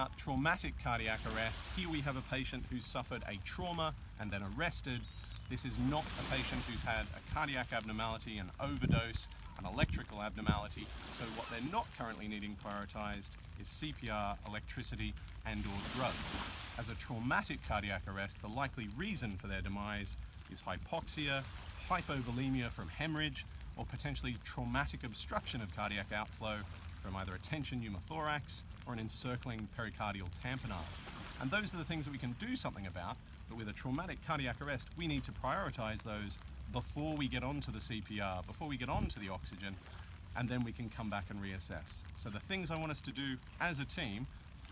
about traumatic cardiac arrest, here we have a patient who's suffered a trauma and then arrested. This is not a patient who's had a cardiac abnormality, an overdose, an electrical abnormality. So what they're not currently needing prioritized is CPR, electricity, and/or drugs. As a traumatic cardiac arrest, the likely reason for their demise is hypoxia, hypovolemia from hemorrhage, or potentially traumatic obstruction of cardiac outflow from either a tension pneumothorax or an encircling pericardial tamponade. And those are the things that we can do something about, but with a traumatic cardiac arrest, we need to prioritize those before we get onto the CPR, before we get onto the oxygen, and then we can come back and reassess. So the things I want us to do as a team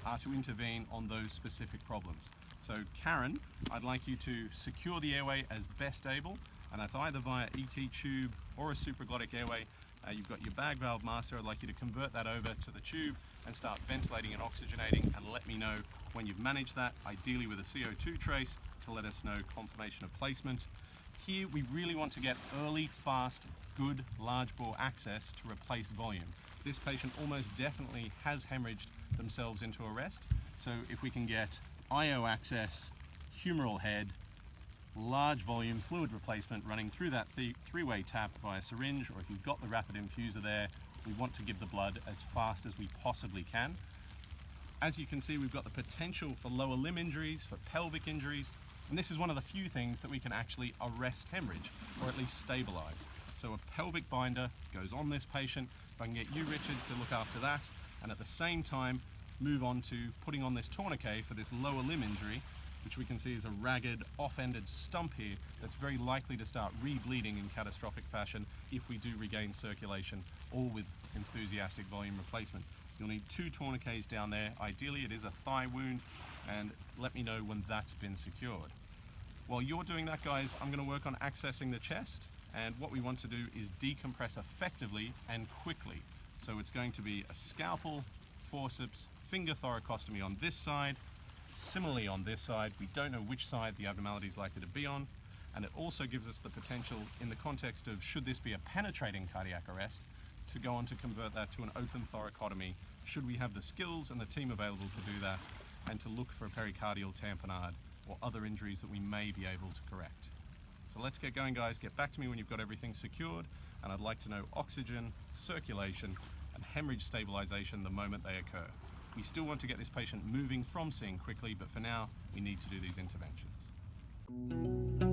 are to intervene on those specific problems. So Karen, I'd like you to secure the airway as best able, and that's either via ET tube or a supraglottic airway. You've got your bag valve master. I'd like you to convert that over to the tube and start ventilating and oxygenating, and let me know when you've managed that, ideally with a CO2 trace to let us know confirmation of placement. Here we really want to get early, fast, good large bore access to replace volume. This patient almost definitely has hemorrhaged themselves into arrest, so if we can get IO access, humeral head, large volume fluid replacement running through that three-way tap via syringe, or if you've got the rapid infuser there, we want to give the blood as fast as we possibly can. As you can see, we've got the potential for lower limb injuries, for pelvic injuries, and this is one of the few things that we can actually arrest hemorrhage, or at least stabilize. So a pelvic binder goes on this patient. If I can get you, Richard, to look after that, and at the same time move on to putting on this tourniquet for this lower limb injury, which we can see is a ragged, off-ended stump here that's very likely to start re-bleeding in catastrophic fashion if we do regain circulation, all with enthusiastic volume replacement. You'll need 2 tourniquets down there. Ideally, it is a thigh wound, and let me know when that's been secured. While you're doing that, guys, I'm going to work on accessing the chest, and what we want to do is decompress effectively and quickly. So it's going to be a scalpel, forceps, finger thoracostomy on this side. Similarly on this side, we don't know which side the abnormality is likely to be on, and it also gives us the potential, in the context of should this be a penetrating cardiac arrest, to go on to convert that to an open thoracotomy, should we have the skills and the team available to do that, and to look for a pericardial tamponade or other injuries that we may be able to correct. So let's get going, guys. Get back to me when you've got everything secured, and I'd like to know oxygen, circulation, and hemorrhage stabilization the moment they occur. We still want to get this patient moving from scene quickly, but for now, we need to do these interventions.